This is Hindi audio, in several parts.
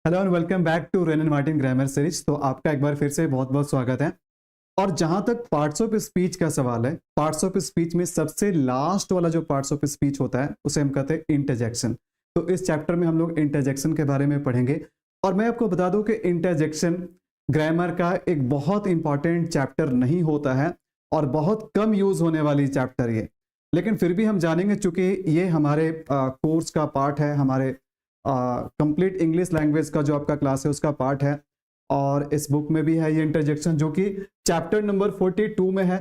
Hello and welcome back to Wren and Martin grammar series. तो आपका एक बार फिर से बहुत बहुत स्वागत है। और जहां तक पार्ट्स ऑफ स्पीच का सवाल है, पार्ट्स ऑफ स्पीच में सबसे लास्ट वाला जो पार्ट्स ऑफ स्पीच होता है उसे हम कहते हैं इंटरजेक्शन। तो इस चैप्टर में हम लोग इंटरजेक्शन के बारे में पढ़ेंगे। और मैं आपको बता दूं कि इंटरजेक्शन ग्रामर का एक बहुत इंपॉर्टेंट चैप्टर नहीं होता है और बहुत कम यूज होने वाली चैप्टर ये, लेकिन फिर भी हम जानेंगे चूंकि ये हमारे कोर्स का पार्ट है, हमारे कंप्लीट इंग्लिश लैंग्वेज का जो आपका क्लास है उसका पार्ट है। और इस बुक में भी है ये इंटरजेक्शन, जो कि चैप्टर नंबर 42 में है।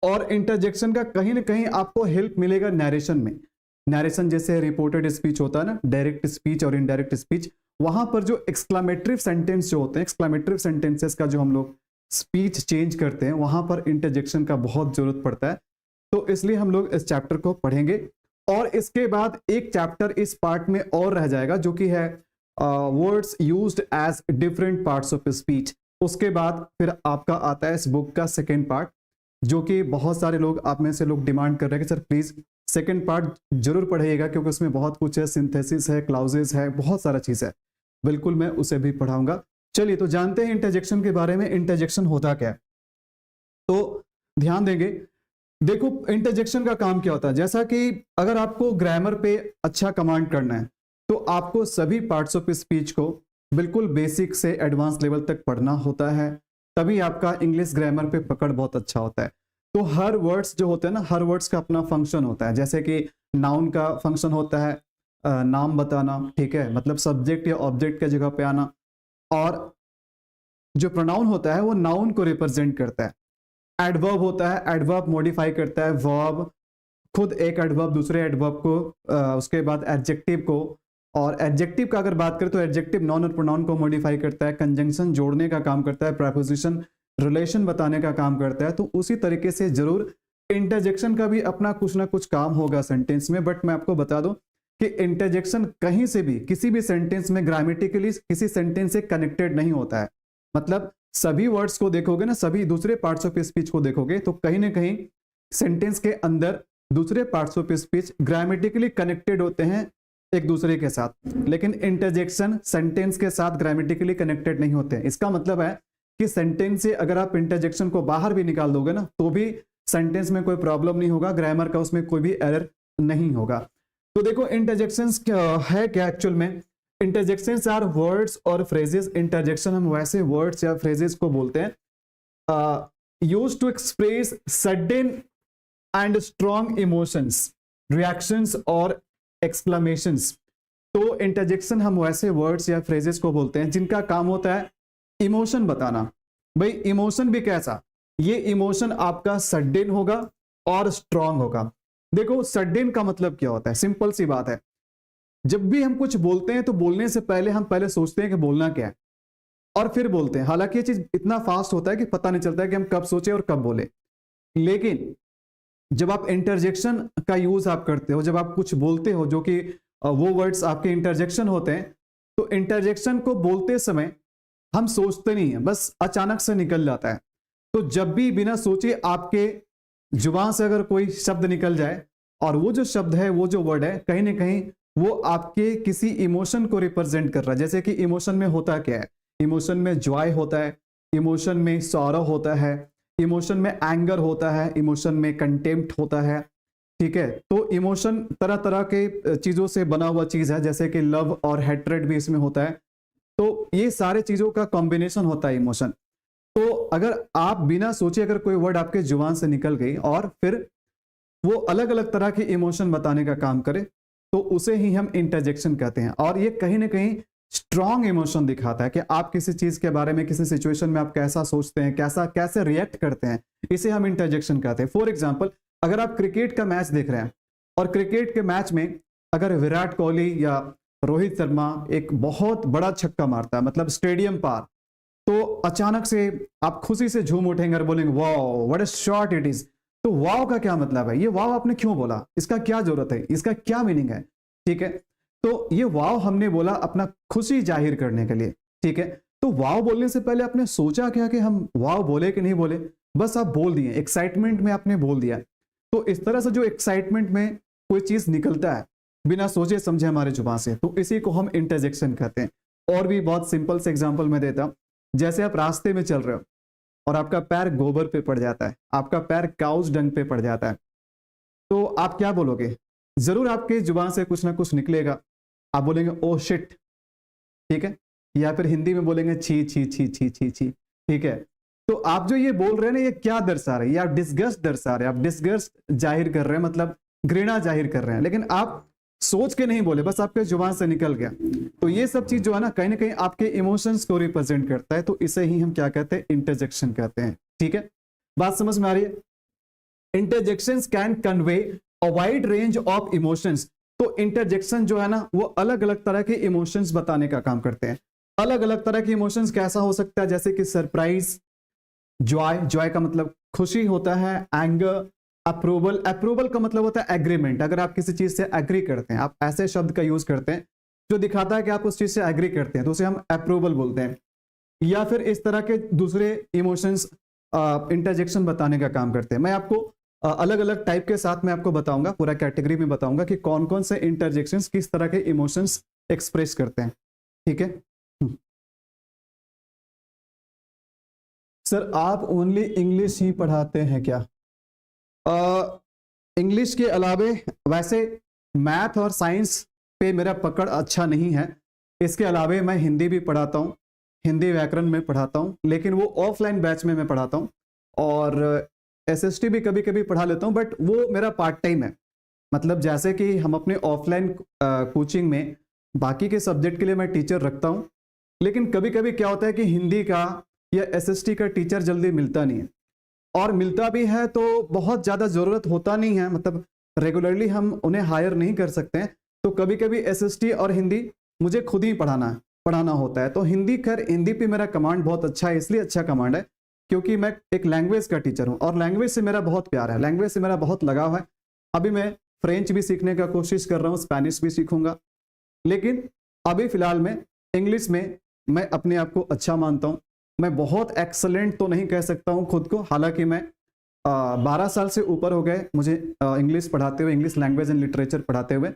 और इंटरजेक्शन का कहीं ना कहीं आपको हेल्प मिलेगा नरेशन में। नरेशन जैसे रिपोर्टेड स्पीच होता है ना, डायरेक्ट स्पीच और इनडायरेक्ट स्पीच, वहां पर जो एक्सक्लामेटरी सेंटेंस जो होते हैं, एक्सक्लामेटरी सेंटेंसेस का जो हम लोग स्पीच चेंज करते हैं, वहां पर इंटरजेक्शन का बहुत जरूरत पड़ता है। तो इसलिए हम लोग इस चैप्टर को पढ़ेंगे। और इसके बाद एक चैप्टर इस पार्ट में और रह जाएगा जो कि है words used as different parts of speech. उसके बाद फिर आपका आता है इस बुक का सेकेंड पार्ट, जो कि बहुत सारे लोग आप में से लोग डिमांड कर रहे हैं कि सर प्लीज सेकेंड पार्ट जरूर पढ़िएगा, क्योंकि उसमें बहुत कुछ है, सिंथेसिस है, क्लाउजेस है, बहुत सारा चीज है। बिल्कुल मैं उसे भी पढ़ाऊंगा। चलिए तो जानते हैं इंटरजेक्शन के बारे में। इंटरजेक्शन होता क्या है, तो ध्यान देंगे। देखो इंटरजेक्शन का काम क्या होता है। जैसा कि अगर आपको ग्रामर पे अच्छा कमांड करना है तो आपको सभी पार्ट्स ऑफ स्पीच को बिल्कुल बेसिक से एडवांस लेवल तक पढ़ना होता है, तभी आपका इंग्लिश ग्रामर पे पकड़ बहुत अच्छा होता है। तो हर वर्ड्स जो होते हैं ना, हर वर्ड्स का अपना फंक्शन होता है। जैसे कि नाउन का फंक्शन होता है नाम बताना, ठीक है, मतलब सब्जेक्ट या ऑब्जेक्ट के जगह पे आना। और जो प्रोनाउन होता है वो नाउन को रिप्रेजेंट करता है। एडवर्ब होता है, एडवर्ब मॉडिफाई करता है वर्ब, खुद एक एडवर्ब दूसरे एडवर्ब को, उसके बाद एडजेक्टिव को। और एडजेक्टिव का अगर बात करें तो एडजेक्टिव नॉन और प्रोनाउन को मॉडिफाई करता है, कंजंक्शन जोड़ने का काम करता है, प्रेपोजिशन रिलेशन बताने का काम करता है। तो उसी तरीके से जरूर इंटरजेक्शन का भी अपना कुछ ना कुछ काम होगा सेंटेंस में। बट मैं आपको बता दूं कि इंटरजेक्शन कहीं से भी किसी भी सेंटेंस में ग्रामेटिकली किसी सेंटेंस से कनेक्टेड नहीं होता है। मतलब सभी वर्ड्स को देखोगे ना, सभी दूसरे पार्ट्स ऑफ स्पीच को देखोगे तो कहीं ना कहीं सेंटेंस के अंदर दूसरे parts of speech grammatically connected होते हैं एक दूसरे के साथ, लेकिन इंटरजेक्शन सेंटेंस के साथ ग्रामेटिकली कनेक्टेड नहीं होते हैं। इसका मतलब है कि सेंटेंस से अगर आप इंटरजेक्शन को बाहर भी निकाल दोगे ना तो भी सेंटेंस में कोई प्रॉब्लम नहीं होगा, ग्रामर का उसमें कोई भी एरर नहीं होगा। तो देखो इंटरजेक्शन है क्या एक्चुअल में। इंटरजेक्शंस आर वर्ड्स और फ्रेजेस। इंटरजेक्शन हम वैसे वर्ड्स या फ्रेजेस को बोलते हैं used to express sudden and strong emotions, reactions और एक्सक्लेमेशंस। तो इंटरजेक्शन हम वैसे वर्ड्स या फ्रेजेस को बोलते हैं जिनका काम होता है इमोशन बताना। भाई इमोशन भी कैसा, ये इमोशन आपका सडन होगा और स्ट्रॉन्ग होगा। देखो सडन का मतलब क्या होता है, सिंपल सी बात है। जब भी हम कुछ बोलते हैं तो बोलने से पहले हम पहले सोचते हैं कि बोलना क्या है और फिर बोलते हैं। हालांकि ये चीज इतना फास्ट होता है कि पता नहीं चलता है कि हम कब सोचे और कब बोले। लेकिन जब आप इंटरजेक्शन का यूज आप करते हो, जब आप कुछ बोलते हो जो कि वो वर्ड्स आपके इंटरजेक्शन होते हैं, तो इंटरजेक्शन को बोलते समय हम सोचते नहीं है, बस अचानक से निकल जाता है। तो जब भी बिना सोचे आपके जुबान से अगर कोई शब्द निकल जाए और वो जो शब्द है, वो जो वर्ड है, कहीं ना कहीं वो आपके किसी इमोशन को रिप्रेजेंट कर रहा है। जैसे कि इमोशन में होता क्या है, इमोशन में जॉय होता है, इमोशन में सॉरो होता है, इमोशन में एंगर होता है, इमोशन में कंटेम्प्ट होता है, ठीक है। तो इमोशन तरह तरह के चीजों से बना हुआ चीज है, जैसे कि लव और हेट्रेड भी इसमें होता है। तो ये सारे चीजों का कॉम्बिनेशन होता है इमोशन। तो अगर आप बिना सोचे अगर कोई वर्ड आपके जुबान से निकल गई और फिर वो अलग अलग तरह के इमोशन बताने का काम करे, तो उसे ही हम इंटरजेक्शन कहते हैं। और ये कहीं ना कहीं स्ट्रॉन्ग इमोशन दिखाता है कि आप किसी चीज के बारे में, किसी सिचुएशन में आप कैसा सोचते हैं, कैसा कैसे रिएक्ट करते हैं, इसे हम इंटरजेक्शन कहते हैं। फॉर एग्जाम्पल अगर आप क्रिकेट का मैच देख रहे हैं और क्रिकेट के मैच में अगर विराट कोहली या रोहित शर्मा एक बहुत बड़ा छक्का मारता है, मतलब स्टेडियम पार, तो अचानक से आप खुशी से झूम उठेंगे और बोलेंगे wow what a shot it is. तो वाव का क्या मतलब है, ये वाव आपने क्यों बोला, इसका क्या जरूरत है, इसका क्या मीनिंग है, ठीक है। तो ये वाव हमने बोला अपना खुशी जाहिर करने के लिए, ठीक है। तो वाव बोलने से पहले आपने सोचा क्या कि हम वाव बोले कि नहीं बोले, बस आप बोल दिए, एक्साइटमेंट में आपने बोल दिया। तो इस तरह से जो एक्साइटमेंट में कोई चीज निकलता है बिना सोचे समझे हमारे जुबान से, तो इसी को हम इंटरजेक्शन कहते हैं। और भी बहुत सिंपल से एग्जांपल मैं देता हूं। जैसे आप रास्ते में चल रहे हो और आपका पैर गोबर पे पड़ जाता है, आपका पैर काउस डंग पे पड़ जाता है, तो आप क्या बोलोगे? जरूर आपके जुबान से कुछ ना कुछ निकलेगा। आप बोलेंगे ओ शिट, ठीक है, या फिर हिंदी में बोलेंगे छी छी छी छी छी छी, ठीक है। तो आप जो ये बोल रहे हैं ना, ये क्या दर्शा रहे हैं? ये आप डिस्गस्ट दर्शा रहे हैं, आप डिस्गस्ट जाहिर कर रहे हैं, मतलब घृणा जाहिर कर रहे हैं, लेकिन आप सोच के नहीं बोले, बस आपके जुबान से निकल गया। तो ये सब चीज जो है ना कहीं आपके इमोशंस को रिप्रेजेंट करता है, तो इसे ही हम क्या कहते हैं? इंटरजेक्शन कहते हैं, ठीक है। बात समझ में आ रही है? Interjections can convey a wide range of emotions. तो इंटरजेक्शन जो है ना वो अलग अलग तरह के इमोशंस बताने का काम करते हैं। अलग अलग तरह के इमोशंस कैसा हो सकता है? जैसे कि सरप्राइज, जॉय, जॉय का मतलब खुशी होता है, एंगर, अप्रूवल, अप्रूवल का मतलब होता है एग्रीमेंट। अगर आप किसी चीज से एग्री करते हैं, आप ऐसे शब्द का यूज करते हैं जो दिखाता है कि आप उस चीज से एग्री करते हैं, तो उसे हम अप्रूवल बोलते हैं। या फिर इस तरह के दूसरे इमोशंस इंटरजेक्शन बताने का काम करते हैं। मैं आपको अलग अलग टाइप के साथ मैं आपको बताऊंगा, पूरा कैटेगरी में बताऊंगा कि कौन कौन से इंटरजेक्शंस किस तरह के इमोशंस एक्सप्रेस करते हैं, ठीक है। सर आप ओनली इंग्लिश ही पढ़ाते हैं क्या? इंग्लिश के अलावे वैसे मैथ और साइंस पे मेरा पकड़ अच्छा नहीं है। इसके अलावे मैं हिंदी भी पढ़ाता हूँ, हिंदी व्याकरण में पढ़ाता हूँ, लेकिन वो ऑफलाइन बैच में मैं पढ़ाता हूँ। और एसएसटी भी कभी कभी पढ़ा लेता हूँ, बट वो मेरा पार्ट टाइम है। मतलब जैसे कि हम अपने ऑफलाइन कोचिंग में बाकी के सब्जेक्ट के लिए मैं टीचर रखता हूँ, लेकिन कभी कभी क्या होता है कि हिंदी का या एसएसटी का टीचर जल्दी मिलता नहीं है, और मिलता भी है तो बहुत ज़्यादा ज़रूरत होता नहीं है, मतलब रेगुलरली हम उन्हें हायर नहीं कर सकते हैं। तो कभी कभी एसएसटी और हिंदी मुझे खुद ही पढ़ाना होता है। तो हिंदी, खैर हिंदी पे मेरा कमांड बहुत अच्छा है, इसलिए अच्छा कमांड है क्योंकि मैं एक लैंग्वेज का टीचर हूँ और लैंग्वेज से मेरा बहुत प्यार है, लैंग्वेज से मेरा बहुत लगाव है। अभी मैं फ्रेंच भी सीखने का कोशिश कर रहा हूँ, स्पेनिश भी सीखूंगा, लेकिन अभी फिलहाल में इंग्लिश में मैं अपने आप को अच्छा मानता हूँ। मैं बहुत एक्सलेंट तो नहीं कह सकता हूँ खुद को, हालांकि मैं 12 साल से ऊपर हो गए मुझे इंग्लिश पढ़ाते हुए, इंग्लिश लैंग्वेज एंड लिटरेचर पढ़ाते हुए,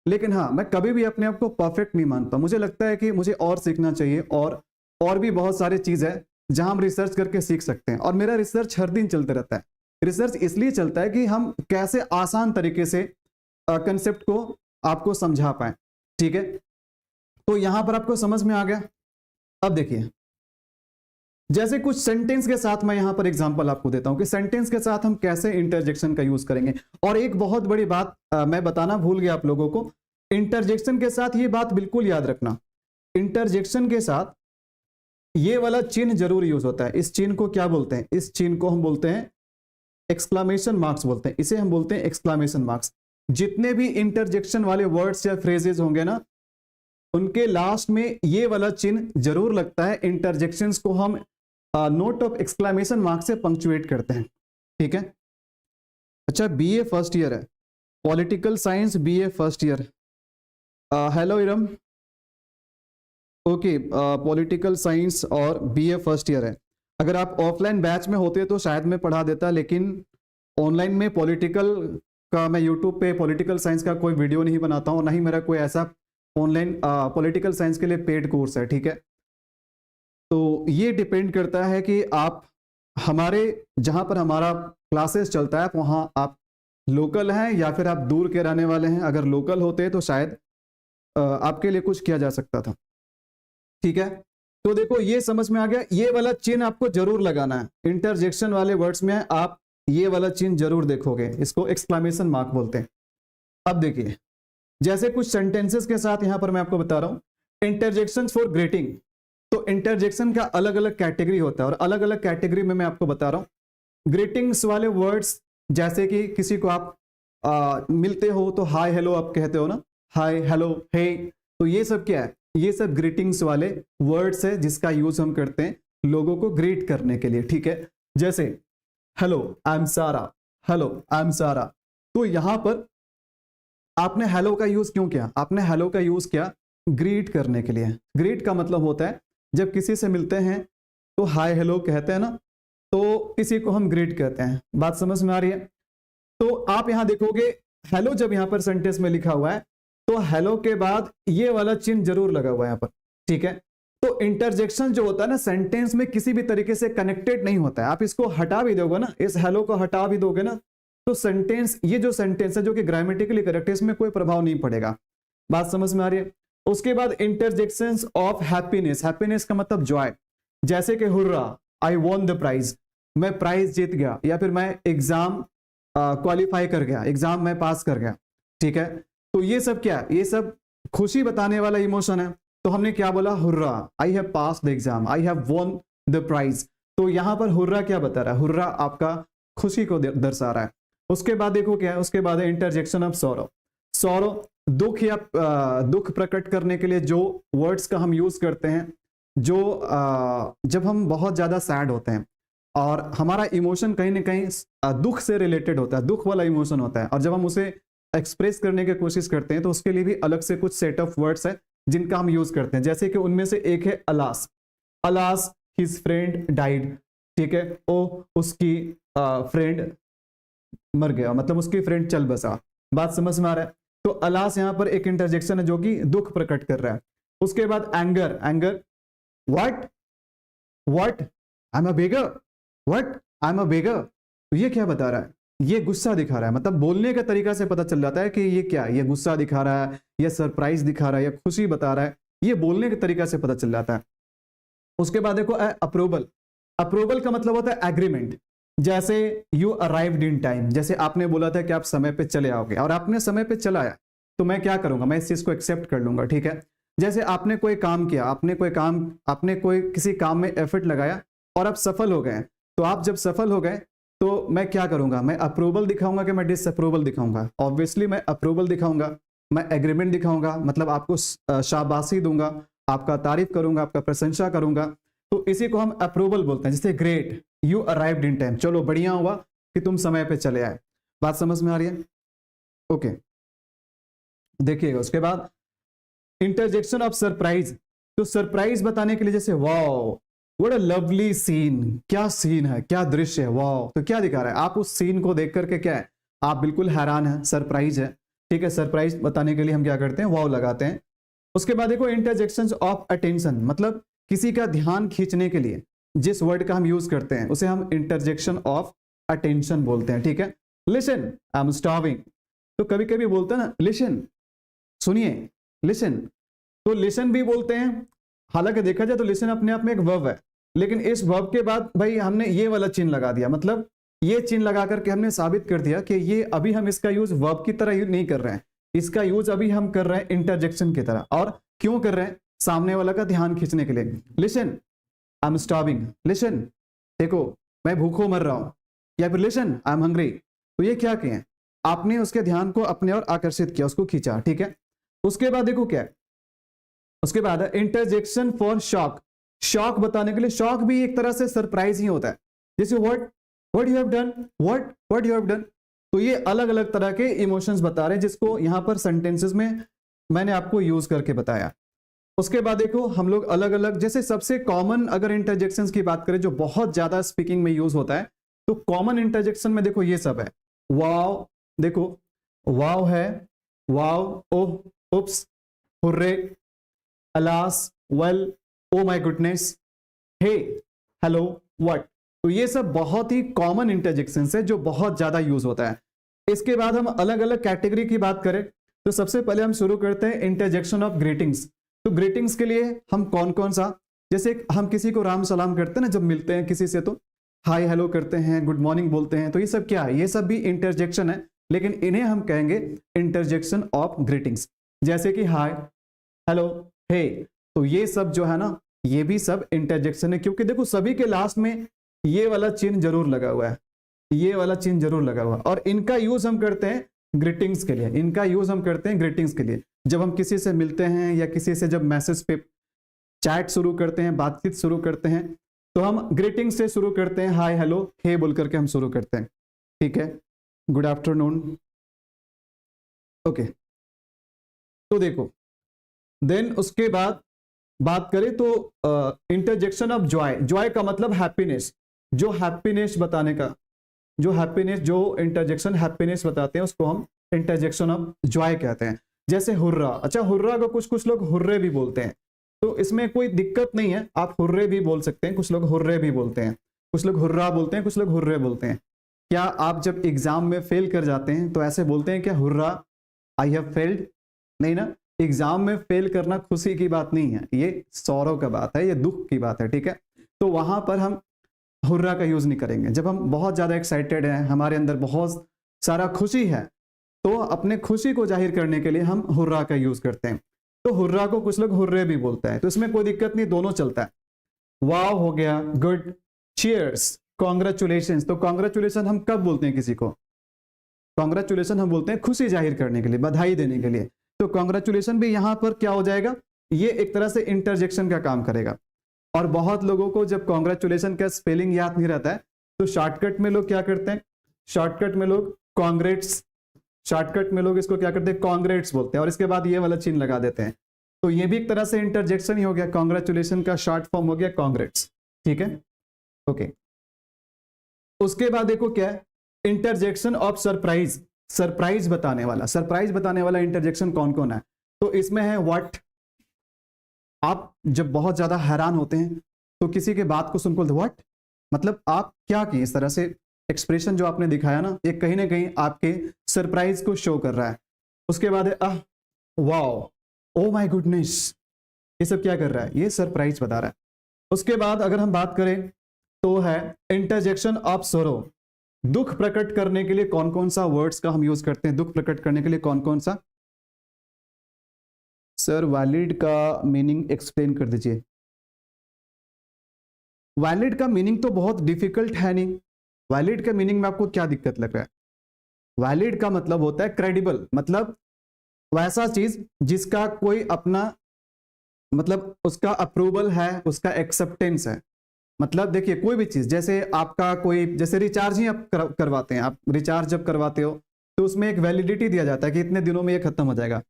लेकिन हाँ मैं कभी भी अपने आप को परफेक्ट नहीं मानता। मुझे लगता है कि मुझे और सीखना चाहिए, और भी बहुत सारी चीज़ है जहां हम रिसर्च करके सीख सकते हैं, और मेरा रिसर्च हर दिन चलते रहता है। रिसर्च इसलिए चलता है कि हम कैसे आसान तरीके से कंसेप्ट को आपको समझा पाए, ठीक है। तो यहां पर आपको समझ में आ गया। अब देखिए, जैसे कुछ सेंटेंस के साथ मैं यहां पर एग्जांपल आपको देता हूं कि सेंटेंस के साथ हम कैसे इंटरजेक्शन का यूज करेंगे। और एक बहुत बड़ी बात मैं बताना भूल गया आप लोगों को, इंटरजेक्शन के साथ ये बात बिल्कुल याद रखना, इंटरजेक्शन के साथ ये वाला चिन्ह जरूर यूज होता है। इस चिन्ह को क्या बोलते हैं? इस चिन्ह को हम बोलते हैं एक्सक्लामेशन मार्क्स बोलते हैं, इसे हम बोलते हैं एक्सक्लामेशन मार्क्स। जितने भी इंटरजेक्शन वाले वर्ड्स या फ्रेजेस होंगे ना, उनके लास्ट में ये वाला चिन्ह जरूर लगता है। इंटरजेक्शंस को हम नोट ऑफ एक्सक्लामेशन मार्क्स से पंक्चुएट करते हैं, ठीक है। अच्छा, बीए फर्स्ट ईयर है, political science BA first year. Hello Iram, okay, political science और बीए फर्स्ट ईयर है। अगर आप ऑफलाइन बैच में होते तो शायद मैं पढ़ा देता, लेकिन ऑनलाइन में पॉलिटिकल का मैं यूट्यूब पे पॉलिटिकल साइंस का कोई वीडियो नहीं बनाता हूँ, ना ही मेरा कोई ऐसा ऑनलाइन पॉलिटिकल साइंस के लिए पेड कोर्स है, ठीक है। तो ये डिपेंड करता है कि आप हमारे जहाँ पर हमारा क्लासेस चलता है वहाँ आप लोकल हैं या फिर आप दूर के रहने वाले हैं। अगर लोकल होते तो शायद आपके लिए कुछ किया जा सकता था, ठीक है। तो देखो ये समझ में आ गया, ये वाला चिन्ह आपको जरूर लगाना है। इंटरजेक्शन वाले वर्ड्स में आप ये वाला चिन्ह जरूर देखोगे, इसको एक्सक्लामेशन मार्क बोलते हैं। अब देखिए, जैसे कुछ सेंटेंसेस के साथ यहां पर मैं आपको बता रहा हूं इंटरजेक्शन फॉर ग्रीटिंग। तो इंटरजेक्शन का अलग अलग कैटेगरी होता है, और अलग अलग कैटेगरी में मैं आपको बता रहा हूं। ग्रीटिंग्स वाले वर्ड्स, जैसे कि किसी को आप मिलते हो तो हाय हेलो आप कहते हो ना, हाय हेलो हे, तो ये सब क्या है? ये सब ग्रीटिंग्स वाले वर्ड्स है जिसका यूज हम करते हैं लोगों को ग्रीट करने के लिए, ठीक है। जैसे हेलो आई एम सारा, हेलो आई एम सारा। तो यहां पर आपने हेलो का यूज क्यों किया? आपने हेलो का यूज किया ग्रीट करने के लिए। ग्रीट का मतलब होता है जब किसी से मिलते हैं तो हाय हेलो कहते हैं ना, तो किसी को हम ग्रीट कहते हैं। बात समझ में आ रही है? तो आप यहां देखोगे हेलो जब यहां पर सेंटेंस में लिखा हुआ है तो हेलो के बाद ये वाला चिन्ह जरूर लगा हुआ है यहाँ पर, ठीक है। तो इंटरजेक्शन जो होता है ना सेंटेंस में किसी भी तरीके से कनेक्टेड नहीं होता है। आप इसको हटा भी दोगे ना, इस हेलो को हटा भी दोगे ना, तो सेंटेंस, ये जो सेंटेंस है जो कि ग्रामेटिकली करेक्ट है, इसमें कोई प्रभाव नहीं पड़ेगा। बात समझ में आ रही है? उसके बाद इंटरजेक्शंस ऑफ हैप्पीनेस, हैप्पीनेस का मतलब जॉय, जैसे कि hurrah, I won the prize, मैं प्राइज जीत गया, या फिर मैं एग्जाम क्वालिफाई कर गया, एग्जाम में पास कर गया, ठीक है। तो ये सब क्या है? ये सब खुशी बताने वाला इमोशन है। तो हमने क्या बोला? Hurrah, I have pass the exam, I have won the prize. तो यहां पर हुर्रा क्या बता रहा है? हुर्रा आपका खुशी को दर्शा रहा है। उसके बाद देखो क्या है, उसके बाद है इंटरजेक्शन ऑफ सॉरो। सॉरो दुख या दुख प्रकट करने के लिए जो वर्ड्स का हम यूज करते हैं, जो जब हम बहुत ज्यादा सैड होते हैं और हमारा इमोशन कहीं ना कहीं दुख से रिलेटेड होता है, दुख वाला इमोशन होता है, और जब हम उसे एक्सप्रेस करने की कोशिश करते हैं तो उसके लिए भी अलग से कुछ सेट ऑफ वर्ड्स है जिनका हम यूज करते हैं। जैसे कि उनमें से एक है alas, alas his friend died, ठीक है, ओ उसकी फ्रेंड मर गया, मतलब उसकी फ्रेंड चल बसा। बात समझ में आ रहा है? तो अलास यहां पर एक इंटरजेक्शन है जो कि दुख प्रकट कर रहा है। उसके बाद anger, anger, what what I am a beggar, what I am a beggar. तो ये क्या बता रहा है? ये गुस्सा दिखा रहा है, मतलब बोलने का तरीका से पता चल जाता है कि ये क्या है, ये गुस्सा दिखा रहा है, ये सरप्राइज दिखा रहा है, या खुशी बता रहा है, ये बोलने के तरीका से पता चल जाता है। उसके बाद देखो अप्रूवल, अप्रूवल का मतलब होता है एग्रीमेंट। जैसे यू अराइव्ड इन टाइम, जैसे आपने बोला था कि आप समय पे चले आओगे और आपने समय पे चला आया, तो मैं क्या करूंगा? मैं इस चीज को एक्सेप्ट कर लूंगा, ठीक है। जैसे आपने कोई काम किया, आपने कोई किसी काम में एफर्ट लगाया और आप सफल हो गए, तो आप जब सफल हो गए तो मैं क्या करूंगा? मैं अप्रूवल दिखाऊंगा कि मैं डिसअप्रूवल दिखाऊंगा? ऑब्वियसली मैं अप्रूवल दिखाऊंगा, मैं एग्रीमेंट दिखाऊंगा, मतलब आपको शाबाशी दूंगा, आपका तारीफ करूंगा, आपका प्रशंसा करूंगा। तो इसी को हम अप्रूवल बोलते हैं। जैसे great, you arrived in time, चलो बढ़िया हुआ कि तुम समय पे चले आए। बात समझ में आ रही है? ओके, देखिएगा उसके बाद इंटरजेक्शन ऑफ सरप्राइज। तो सरप्राइज बताने के लिए जैसे wow, what a lovely scene, क्या सीन है, क्या दृश्य है, वाओ। तो क्या दिखा रहा है? आप उस सीन को देख करके क्या है? आप बिल्कुल हैरान है, सरप्राइज है, ठीक है। सरप्राइज बताने के लिए हम क्या करते हैं? वाओ लगाते हैं। उसके बाद देखो इंटरजेक्शन ऑफ अटेंशन, मतलब किसी का ध्यान खींचने के लिए जिस वर्ड का हम यूज करते हैं उसे हम इंटरजेक्शन ऑफ अटेंशन बोलते हैं, ठीक है। Listen, I am starving. तो कभी कभी बोलते हैं ना लिसन, सुनिए, लिसन। तो लिसन भी बोलते हैं। हालांकि देखा जाए तो लिसन अपने आप में एक वर्ब है, लेकिन इस वर्ब के बाद भाई हमने ये वाला चिन्ह लगा दिया, मतलब ये चिन्ह लगा करके हमने साबित कर दिया कि ये अभी हम इसका यूज वर्ब की तरह नहीं कर रहे हैं, इसका यूज अभी हम कर रहे हैं इंटरजेक्शन की तरह। और क्यों कर रहे हैं? सामने वाला का ध्यान खींचने के लिए। Listen, I am starving, listen, देखो मैं भूखों मर रहा हूं, या फिर लिसन आई एम हंग्री। तो ये क्या किए? आपने उसके ध्यान को अपने और आकर्षित किया, उसको खींचा, ठीक है। उसके बाद देखो क्या है, उसके बाद इंटरजेक्शन फॉर शॉक। शॉक बताने के लिए, शॉक भी एक तरह से सरप्राइज ही होता है। जैसे what you have done, what you have done. तो ये अलग अलग तरह के इमोशंस बता रहे हैं जिसको यहां पर सेंटेंसेस में मैंने आपको यूज करके बताया। उसके बाद देखो हम लोग अलग अलग, जैसे सबसे कॉमन अगर इंटरजेक्शंस की बात करें जो बहुत ज्यादा स्पीकिंग में यूज होता है, तो कॉमन इंटरजेक्शन में देखो ये सब है। वाव, देखो वाव है, wow, oh, oops, hurray, alas, well, oh my goodness, hey, hello, what. तो ये सब बहुत ही कॉमन इंटरजेक्शंस है जो बहुत ज्यादा यूज होता है। इसके बाद हम अलग अलग कैटेगरी की बात करें तो सबसे पहले हम शुरू करते हैं इंटरजेक्शन ऑफ ग्रीटिंग्स। तो ग्रीटिंग्स के लिए हम कौन कौन सा, जैसे हम किसी को राम सलाम करते हैं ना, जब मिलते हैं किसी से तो हाय हेलो करते हैं, गुड मॉर्निंग बोलते हैं, तो ये सब क्या है? ये सब भी इंटरजेक्शन है, लेकिन इन्हें हम कहेंगे इंटरजेक्शन ऑफ ग्रीटिंग्स। जैसे कि हाय, हेलो, हे, तो ये सब जो है ना, ये भी सब इंटरजेक्शन है, क्योंकि देखो सभी के लास्ट में ये वाला चिन्ह जरूर लगा हुआ है, ये वाला चिन्ह जरूर लगा हुआ है। और इनका यूज हम करते हैं ग्रीटिंग्स के लिए, इनका यूज हम करते हैं ग्रीटिंग्स के लिए। जब हम किसी से मिलते हैं या किसी से जब मैसेज पे चैट शुरू करते हैं, बातचीत शुरू करते हैं, तो हम ग्रीटिंग से शुरू करते हैं, हाय हेलो हे बोल करके हम शुरू करते हैं, ठीक है, गुड आफ्टरनून, ओके। तो देखो देन उसके बाद बात करें तो इंटरजेक्शन ऑफ जॉय। जॉय का मतलब हैप्पीनेस, जो हैप्पीनेस बताने का, जो हैप्पीनेस, जो इंटरजेक्शन हैप्पीनेस बताते हैं उसको हम इंटरजेक्शन ऑफ जॉय कहते हैं। जैसे हुर्रा, अच्छा हुर्रा को कुछ कुछ लोग हुर्रे भी बोलते हैं, तो इसमें कोई दिक्कत नहीं है, आप हुर्रे भी बोल सकते हैं, कुछ लोग हुर्रे भी बोलते हैं, कुछ लोग हुर्रा बोलते हैं, कुछ लोग हुर्रे बोलते हैं। क्या आप जब एग्जाम में फेल कर जाते हैं तो ऐसे बोलते हैं क्या, हुर्रा आई हैव फेल्ड? नहीं ना, एग्जाम में फेल करना खुशी की बात नहीं है, ये सौरव का बात है, ये दुख की बात है, ठीक है। तो वहां पर हम हुर्रा का यूज नहीं करेंगे। जब हम बहुत ज्यादा एक्साइटेड हैं, हमारे अंदर बहुत सारा खुशी है, तो अपने खुशी को जाहिर करने के लिए हम हुर्रा का यूज करते हैं। तो हुर्रा को कुछ लोग हुर्रे भी बोलते हैं, तो इसमें कोई दिक्कत नहीं, दोनों चलता है। वाव हो गया, गुड, चीयर्स, कॉन्ग्रेचुलेशन। तो कॉन्ग्रेचुलेशन हम कब बोलते हैं किसी को? कॉन्ग्रेचुलेशन हम बोलते हैं खुशी जाहिर करने के लिए, बधाई देने के लिए। तो कॉन्ग्रेचुलेशन भी यहां पर क्या हो जाएगा, ये एक तरह से इंटरजेक्शन का काम करेगा। और बहुत लोगों को जब कॉन्ग्रेचुलेशन का स्पेलिंग याद नहीं रहता है, तो शॉर्टकट में लोग क्या करते हैं, शॉर्टकट में लोग कॉन्ग्रेट्स, शॉर्टकट में लोग इसको क्या करते हैं, कॉन्ग्रेट्स बोलते हैं, और इसके बाद ये वाला चिन्ह लगा देते हैं। तो ये भी एक तरह से इंटरजेक्शन ही हो गया, कॉन्ग्रेचुलेशन का शॉर्ट फॉर्म हो गया कॉन्ग्रेट्स, ठीक है, ओके। उसके बाद देखो क्या है, इंटरजेक्शन ऑफ सरप्राइज, सरप्राइज बताने वाला, सरप्राइज बताने वाला इंटरजेक्शन कौन कौन है? तो इसमें है व्हाट। आप जब बहुत ज्यादा हैरान होते हैं तो किसी के बात को सुनकर व्हाट, मतलब आप क्या किए, इस तरह से एक्सप्रेशन जो आपने दिखाया ना, ये कहीं ना कहीं आपके सरप्राइज को शो कर रहा है। उसके बाद है आह, वाओ, ओ माय गुडनेस, ये सब क्या कर रहा है, ये सरप्राइज बता रहा है। उसके बाद अगर हम बात करें तो है इंटरजेक्शन ऑफ सोरो, दुख प्रकट करने के लिए कौन कौन सा वर्ड्स का हम यूज करते हैं, दुख प्रकट करने के लिए कौन कौन सा? सर वैलिड का मीनिंग एक्सप्लेन कर दीजिए। वैलिड का मीनिंग तो बहुत डिफिकल्ट है नहीं, वैलिड का मीनिंग में आपको क्या दिक्कत लग रहा है? वैलिड का मतलब होता है क्रेडिबल, मतलब वैसा चीज जिसका कोई अपना, मतलब उसका अप्रूवल है, उसका एक्सेप्टेंस है। मतलब देखिए कोई भी चीज, जैसे आपका कोई, जैसे रिचार्ज ही आप करवाते हैं, आप रिचार्ज जब करवाते हो तो उसमें एक वैलिडिटी दिया जाता है कि इतने दिनों में ये खत्म हो जाएगा।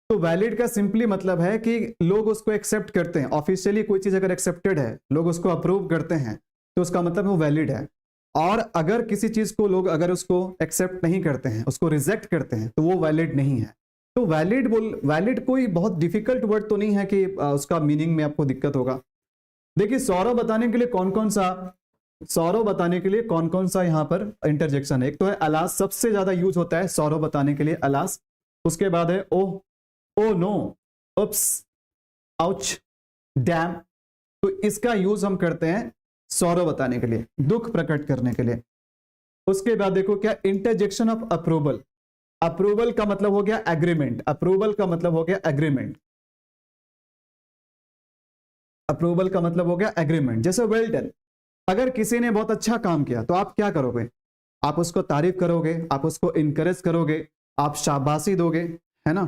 तो वैलिड का सिंपली मतलब है कि लोग उसको एक्सेप्ट करते हैं, ऑफिशियली कोई चीज अगर एक्सेप्टेड है, लोग उसको अप्रूव करते हैं, तो उसका मतलब वो वैलिड है। और अगर किसी चीज को लोग अगर उसको एक्सेप्ट नहीं करते हैं, उसको रिजेक्ट करते हैं, तो वो वैलिड नहीं है। तो वैलिड कोई बहुत डिफिकल्ट वर्ड तो नहीं है कि उसका मीनिंग में आपको दिक्कत होगा। देखिए सौरव बताने के लिए कौन कौन सा, सौरव बताने के लिए कौन कौन सा यहाँ पर इंटरजेक्शन है। एक तो है अलास, सबसे ज्यादा यूज होता है सौरव बताने के लिए अलास। उसके बाद है ओ, ओ नो, उप्स, आउच, डैम। तो इसका यूज हम करते हैं सौरव बताने के लिए, दुख प्रकट करने के लिए। उसके बाद देखो क्या, इंटरजेक्शन ऑफ अप्रूवल, अप्रूवल का मतलब हो गया एग्रीमेंट, अप्रूवल का मतलब हो गया एग्रीमेंट, अप्रूवल का मतलब हो गया एग्रीमेंट। जैसे वेल डन, अगर किसी ने बहुत अच्छा काम किया तो आप क्या करोगे, आप उसको तारीफ करोगे, आप उसको इनकरेज करोगे, आप शाबाशी दोगे, है ना।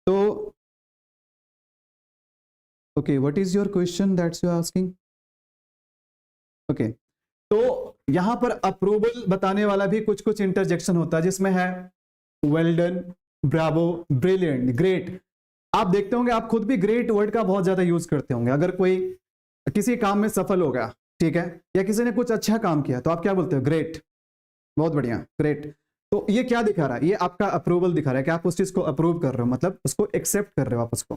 तो okay, what is your question that's you asking? Okay, तो यहां पर अप्रूवल बताने वाला भी कुछ कुछ इंटरजेक्शन होता है, जिसमें है well done, Bravo, brilliant, great. आप देखते होंगे, आप खुद भी ग्रेट वर्ड का बहुत ज्यादा यूज करते होंगे। अगर कोई किसी काम में सफल हो गया, ठीक है, या किसी ने कुछ अच्छा काम किया, तो आप क्या बोलते हो, ग्रेट, बहुत बढ़िया, ग्रेट। तो ये क्या दिखा रहा है, ये आपका अप्रूवल दिखा रहा है कि आप उस चीज को अप्रूव कर रहे हो, मतलब उसको एक्सेप्ट कर रहे हो आप उसको।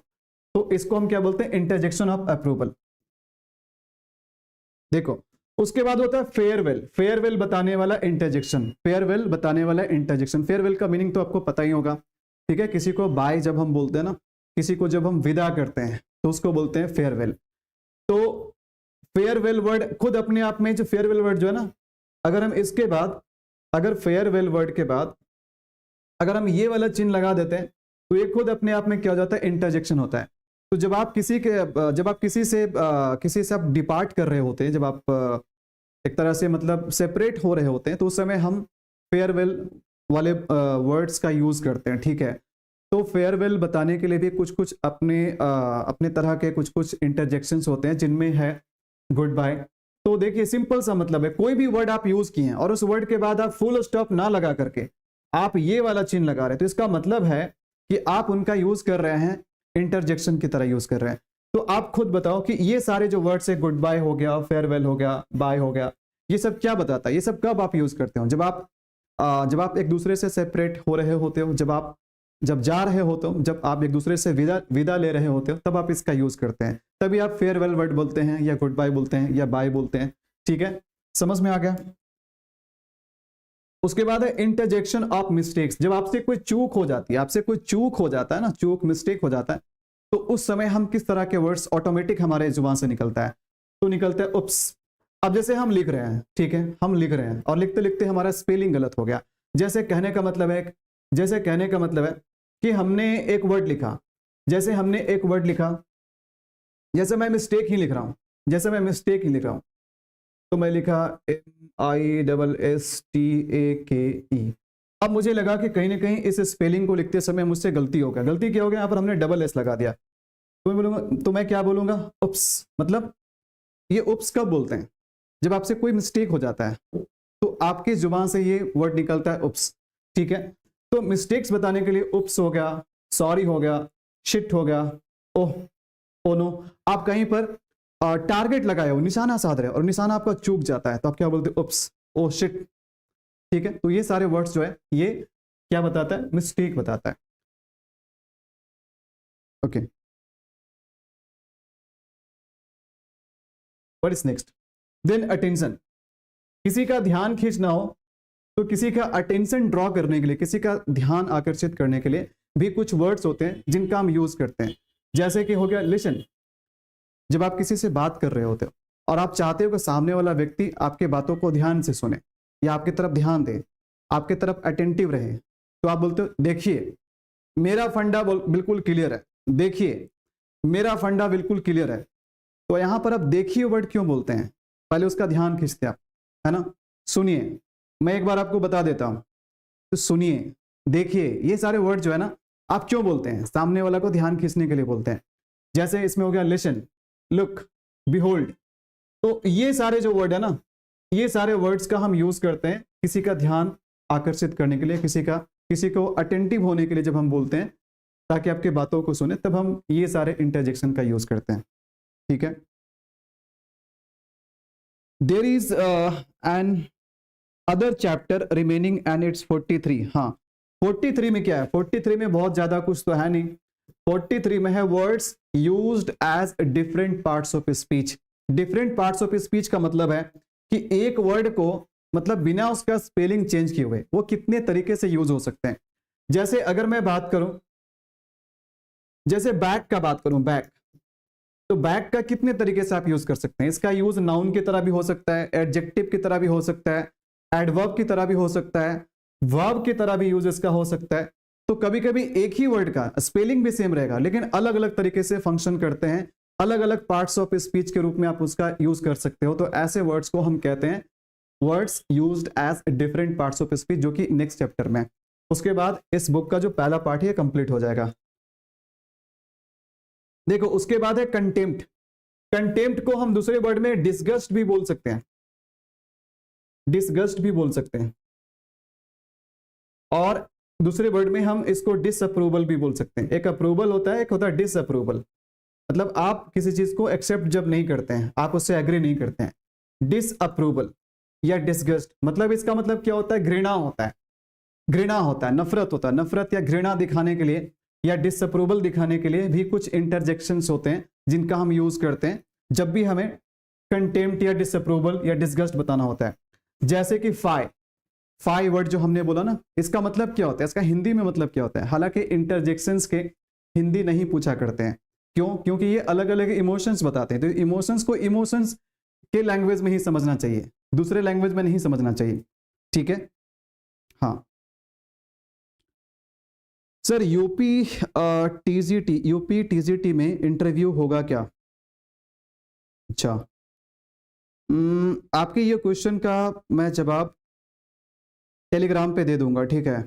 तो इसको हम क्या बोलते हैं, इंटरजेक्शन ऑफ अप्रूवल। देखो उसके बाद होता है फेयरवेल, फेयरवेल बताने वाला इंटरजेक्शन, फेयरवेल बताने वाला इंटरजेक्शन। फेयरवेल का मीनिंग तो आपको पता ही होगा, ठीक है। किसी को बाय जब हम बोलते हैं ना, किसी को जब हम विदा करते हैं, तो उसको बोलते हैं फेयरवेल। तो फेयरवेल वर्ड खुद अपने आप में, जो फेयरवेल वर्ड जो है ना, अगर हम इसके बाद, अगर फेयरवेल वर्ड के बाद अगर हम ये वाला चिन्ह लगा देते हैं, तो ये खुद अपने आप में क्या हो जाता है, इंटरजेक्शन होता है। तो जब आप किसी से आप डिपार्ट कर रहे होते हैं, जब आप एक तरह से मतलब सेपरेट हो रहे होते हैं, तो उस समय हम फेयरवेल वाले वर्ड्स का यूज करते हैं, ठीक है। तो फेयरवेल बताने के लिए भी कुछ कुछ अपने तरह के कुछ कुछ इंटरजेक्शंस होते हैं, जिनमें है गुड बाय। तो देखिए सिंपल सा मतलब है, कोई भी वर्ड आप यूज किए हैं और उस वर्ड के बाद आप फुल स्टॉप ना लगा करके आप ये वाला चिन्ह लगा रहे हैं, तो इसका मतलब है कि आप उनका यूज कर रहे हैं, इंटरजेक्शन की तरह यूज कर रहे हैं। तो आप खुद बताओ कि ये सारे जो वर्ड्स है, गुड बाय हो गया, फेयरवेल हो गया, बाय हो गया, ये सब क्या बताता है, ये सब कब आप यूज करते हो, जब आप एक दूसरे से सेपरेट हो रहे होते हो, जब आप जब जा रहे हो तो जब आप एक दूसरे से विदा विदा ले रहे होते हो तब आप इसका यूज करते हैं, तभी आप फेयरवेल वर्ड बोलते हैं या गुड बाय बोलते हैं या बाय बोलते हैं। ठीक है, समझ में आ गया। उसके बाद है इंटरजेक्शन ऑफ मिस्टेक्स। जब आपसे कोई चूक हो जाती है, आपसे कोई चूक हो जाता है ना, चूक मिस्टेक हो जाता है, तो उस समय हम किस तरह के वर्ड्स ऑटोमेटिक हमारे जुबान से निकलता है, तो निकलता है उप्स। अब जैसे हम लिख रहे हैं, ठीक है, हम लिख रहे हैं और लिखते लिखते हमारा स्पेलिंग गलत हो गया। जैसे कहने का मतलब है कि हमने एक वर्ड लिखा, जैसे हमने एक वर्ड लिखा, जैसे मैं मिस्टेक ही लिख रहा हूं, तो मैं लिखा MISSTAKE। अब मुझे लगा कि कहीं ना कहीं इस स्पेलिंग को लिखते समय मुझसे गलती हो गया। गलती क्या हो गया, यहाँ पर हमने डबल एस लगा दिया, तो मैं क्या बोलूंगा, उप्स। मतलब ये उप्स कब बोलते हैं, जब आपसे कोई मिस्टेक हो जाता है तो आपकी जुबान से ये वर्ड निकलता है उप्स। ठीक है, तो मिस्टेक्स बताने के लिए उप्स हो गया, सॉरी हो गया, शिट हो गया, ओह ओ नो। आप कहीं पर टारगेट लगाए हो, निशाना साध रहे हो और निशाना आपका चूक जाता है, तो आप क्या बोलते हो, उप्स, ओ शिट। ठीक है, तो ये सारे वर्ड्स जो है ये क्या बताता है, मिस्टेक बताता है। Okay, what is next, then attention. किसी का ध्यान खींचना हो तो किसी का अटेंशन ड्रॉ करने के लिए, किसी का ध्यान आकर्षित करने के लिए भी कुछ वर्ड्स होते हैं जिनका हम यूज करते हैं। जैसे कि हो गया लिसन। जब आप किसी से बात कर रहे होते हो और आप चाहते हो कि सामने वाला व्यक्ति आपके बातों को ध्यान से सुने या आपकी तरफ ध्यान दे, आपके तरफ अटेंटिव रहे, तो आप बोलते हो देखिए मेरा फंडा बिल्कुल क्लियर है, देखिए मेरा फंडा बिल्कुल क्लियर है। तो यहां पर आप देखिए वर्ड क्यों बोलते हैं, पहले उसका ध्यान खींचते आप, है ना। सुनिए, मैं एक बार आपको बता देता हूं, तो सुनिए, देखिए, ये सारे वर्ड जो है ना आप क्यों बोलते हैं, सामने वाला को ध्यान खींचने के लिए बोलते हैं। जैसे इसमें हो गया लिसन, लुक, बिहोल्ड। तो ये सारे जो वर्ड है ना, ये सारे वर्ड्स का हम यूज करते हैं किसी का ध्यान आकर्षित करने के लिए, किसी को अटेंटिव होने के लिए जब हम बोलते हैं ताकि आपके बातों को सुने, तब हम ये सारे इंटरजेक्शन का यूज करते हैं। ठीक है, there is an other chapter remaining and it's 43। हाँ, 43 में क्या है, 43 में बहुत ज्यादा कुछ तो है नहीं। 43 में है words used as different parts of speech. Different parts of speech का मतलब है कि एक वर्ड को मतलब बिना उसका स्पेलिंग चेंज किए हुए वो कितने तरीके से यूज हो सकते हैं। जैसे अगर मैं बात करूं, जैसे बैक का बात करूं, बैक, तो बैक का कितने तरीके से आप यूज कर सकते हैं। इसका यूज नाउन की तरह भी हो सकता है, एडजेक्टिव की तरह भी हो सकता है, एडवर्ब की तरह भी हो सकता है, वर्ब की तरह भी यूज इसका हो सकता है। तो कभी कभी एक ही वर्ड का स्पेलिंग भी सेम रहेगा लेकिन अलग अलग तरीके से फंक्शन करते हैं, अलग अलग पार्ट्स ऑफ स्पीच के रूप में आप उसका यूज कर सकते हो। तो ऐसे वर्ड्स को हम कहते हैं words used as different parts of speech, जो कि नेक्स्ट चैप्टर में। उसके बाद इस बुक का जो पहला पार्ट है कंप्लीट हो जाएगा। देखो, उसके बाद है कंटेम्प्ट। कंटेम्प्ट को हम दूसरे वर्ड में डिसगस्ट भी बोल सकते हैं, डिसगस्ट भी बोल सकते हैं, और दूसरे वर्ड में हम इसको डिसअप्रूवल भी बोल सकते हैं। एक अप्रूवल होता है, एक होता है डिसअप्रूवल। मतलब आप किसी चीज को एक्सेप्ट जब नहीं करते हैं, आप उससे एग्री नहीं करते हैं। डिसअप्रूवल या डिसगस्ट, मतलब इसका मतलब क्या होता है, घृणा होता है, घृणा होता है, नफरत होता है। नफरत या घृणा दिखाने के लिए या डिसअप्रूवल दिखाने के लिए भी कुछ इंटरजेक्शंस होते हैं जिनका हम यूज करते हैं जब भी हमें कंटेम्प्ट या डिसअप्रूवल या डिसगस्ट बताना होता है। जैसे कि फाई वर्ड जो हमने बोला ना, इसका मतलब क्या होता है, इसका हिंदी में मतलब क्या होता है। हालांकि इंटरजेक्शंस के हिंदी नहीं पूछा करते हैं, क्यों, क्योंकि ये अलग अलग इमोशंस बताते हैं। तो इमोशंस को इमोशंस के लैंग्वेज में ही समझना चाहिए, दूसरे लैंग्वेज में नहीं समझना चाहिए। ठीक है, हाँ सर, यूपी टीजीटी में इंटरव्यू होगा क्या? अच्छा, आपके ये क्वेश्चन का मैं जवाब टेलीग्राम पे दे दूंगा, ठीक है।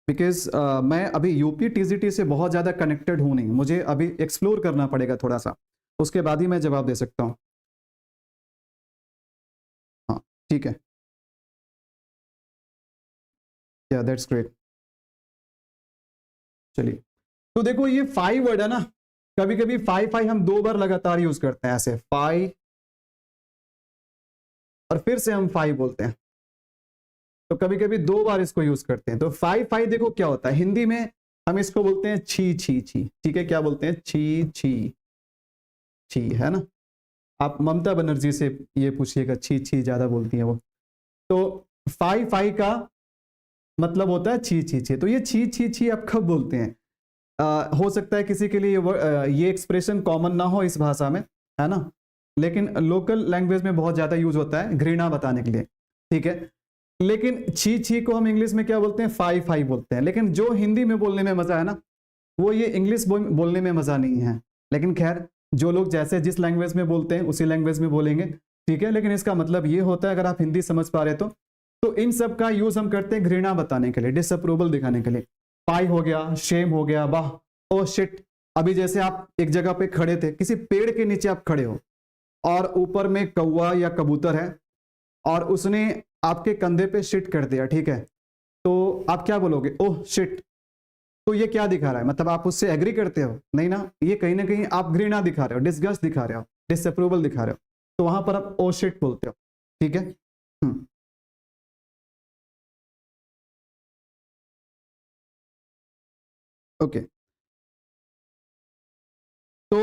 बिकॉज मैं अभी यूपी टीजीटी से बहुत ज़्यादा कनेक्टेड हूँ नहीं, मुझे अभी एक्सप्लोर करना पड़ेगा थोड़ा सा, उसके बाद ही मैं जवाब दे सकता हूँ। हाँ ठीक है, या दैट्स ग्रेट। चलिए, तो देखो ये फाइव वर्ड है ना, कभी कभी फाइव हम दो बार लगातार यूज करते हैं, ऐसे फाइव और फिर से हम फाइव बोलते हैं। तो कभी कभी 2 बार इसको यूज करते हैं। तो फाई फाई देखो क्या होता है, हिंदी में हम इसको बोलते हैं छी छी छी, ठीक है, क्या बोलते हैं, छी छी छी, है ना। आप ममता बनर्जी से ये पूछिएगा, छी छी ज्यादा बोलती है वो। तो फाई फाई का मतलब होता है छी छी छी। तो ये छी छी छी आप कब बोलते हैं? हो सकता है किसी के लिए ये एक्सप्रेशन कॉमन ना हो इस भाषा में, है ना, लेकिन लोकल लैंग्वेज में बहुत ज्यादा यूज होता है घृणा बताने के लिए, ठीक है। लेकिन छी छी को हम इंग्लिश में क्या बोलते हैं, फाई फाई बोलते हैं। लेकिन जो हिंदी में बोलने में मजा है ना, वो ये इंग्लिश बोलने में मजा नहीं है। लेकिन खैर, जो लोग जैसे जिस लैंग्वेज में बोलते हैं उसी लैंग्वेज में बोलेंगे, ठीक है। लेकिन इसका मतलब ये होता है, अगर आप हिंदी समझ पा रहे तो इन सब का यूज हम करते हैं घृणा बताने के लिए, डिसअप्रूवल दिखाने के लिए। पाई हो गया, शेम हो गया, वाह, ओ शिट। अभी जैसे आप एक जगह पे खड़े थे, किसी पेड़ के नीचे आप खड़े हो और ऊपर में कौवा या कबूतर है और उसने आपके कंधे पे शिट कर दिया, ठीक है, तो आप क्या बोलोगे, ओह शिट। तो ये क्या दिखा रहा है, मतलब आप उससे एग्री करते हो? नहीं ना, ये कहीं ना कहीं आप घृणा दिखा रहे हो, डिसगस्ट दिखा रहे हो, डिसअप्रूवल दिखा रहे हो। तो वहां पर आप ओ शिट बोलते हो, ठीक है। ओके। तो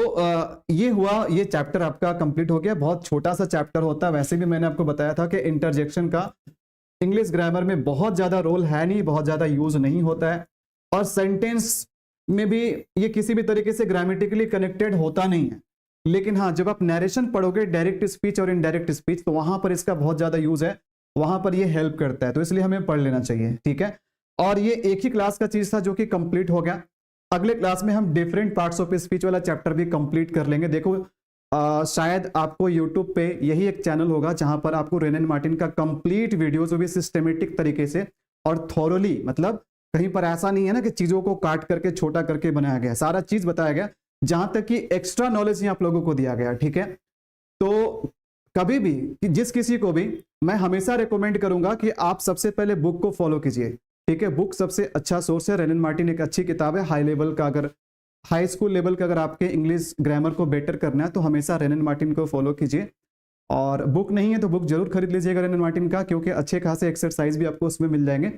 ये हुआ, ये चैप्टर आपका कंप्लीट हो गया। बहुत छोटा सा चैप्टर होता है, वैसे भी मैंने आपको बताया था कि इंटरजेक्शन का इंग्लिश ग्रामर में बहुत ज्यादा रोल है नहीं, बहुत ज्यादा यूज नहीं होता है। और सेंटेंस में भी ये किसी भी तरीके से ग्रामेटिकली कनेक्टेड होता नहीं है। लेकिन हाँ, जब आप नरेशन पढ़ोगे, डायरेक्ट स्पीच और इनडायरेक्ट स्पीच, तो वहां पर इसका बहुत ज्यादा यूज है, वहां पर ये हेल्प करता है। तो इसलिए हमें पढ़ लेना चाहिए, ठीक है। और ये एक ही क्लास का चीज था जो कि कंप्लीट हो गया। अगले क्लास में हम डिफरेंट पार्ट्स ऑफ स्पीच वाला चैप्टर भी कंप्लीट कर लेंगे। देखो, शायद आपको यूट्यूब पे यही एक चैनल होगा जहां पर आपको रेन एंड मार्टिन का कंप्लीट वीडियो जो भी सिस्टमेटिक तरीके से और थॉरोली, मतलब कहीं पर ऐसा नहीं है ना कि चीजों को काट करके छोटा करके बनाया गया, सारा चीज बताया गया, जहां तक कि एक्स्ट्रा नॉलेज ही आप लोगों को दिया गया, ठीक है। तो कभी भी जिस किसी को भी मैं हमेशा रिकमेंड करूंगा कि आप सबसे पहले बुक को फॉलो कीजिए, ठीक है। बुक सबसे अच्छा सोर्स है। रेन एंड मार्टिन एक अच्छी किताब है। हाई लेवल का, अगर हाई स्कूल लेवल का अगर आपके इंग्लिश ग्रामर को बेटर करना है तो हमेशा रेन एंड मार्टिन को फॉलो कीजिए। और बुक नहीं है तो बुक जरूर खरीद लीजिएगा रेन एंड मार्टिन का, क्योंकि अच्छे खासे एक्सरसाइज भी आपको उसमें मिल जाएंगे,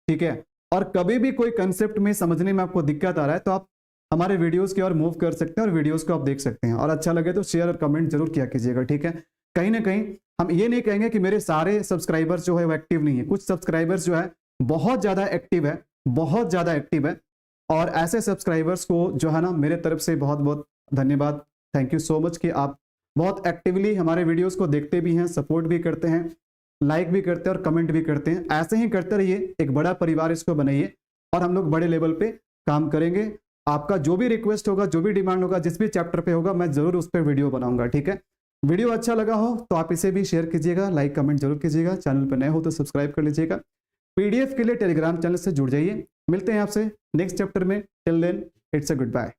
ठीक है। और कभी भी कोई कंसेप्ट में समझने में आपको दिक्कत आ रहा है तो आप हमारे वीडियोस की ओर मूव कर सकते हैं और वीडियोस को आप देख सकते हैं। और अच्छा लगे तो शेयर और कमेंट जरूर किया कीजिएगा, ठीक है। कहीं ना कहीं हम ये नहीं कहेंगे कि मेरे सारे सब्सक्राइबर्स जो है वो एक्टिव नहीं है। कुछ सब्सक्राइबर्स जो है बहुत ज्यादा एक्टिव है, बहुत ज्यादा एक्टिव है। और ऐसे सब्सक्राइबर्स को जो है ना, मेरे तरफ से बहुत बहुत धन्यवाद। थैंक यू सो मच कि आप बहुत एक्टिवली हमारे वीडियोस को देखते भी हैं, सपोर्ट भी करते हैं, लाइक भी करते हैं और कमेंट भी करते हैं। ऐसे ही करते रहिए, एक बड़ा परिवार इसको बनाइए और हम लोग बड़े लेवल पे काम करेंगे। आपका जो भी रिक्वेस्ट होगा, जो भी डिमांड होगा, जिस भी चैप्टर पे होगा, मैं जरूर उस पर वीडियो बनाऊंगा, ठीक है। वीडियो अच्छा लगा हो तो आप इसे भी शेयर कीजिएगा, लाइक कमेंट जरूर कीजिएगा। चैनल पर नए हो तो सब्सक्राइब कर लीजिएगा। पीडीएफ के लिए टेलीग्राम चैनल से जुड़ जाइए। मिलते हैं आपसे नेक्स्ट चैप्टर में। Till then, it's a good bye.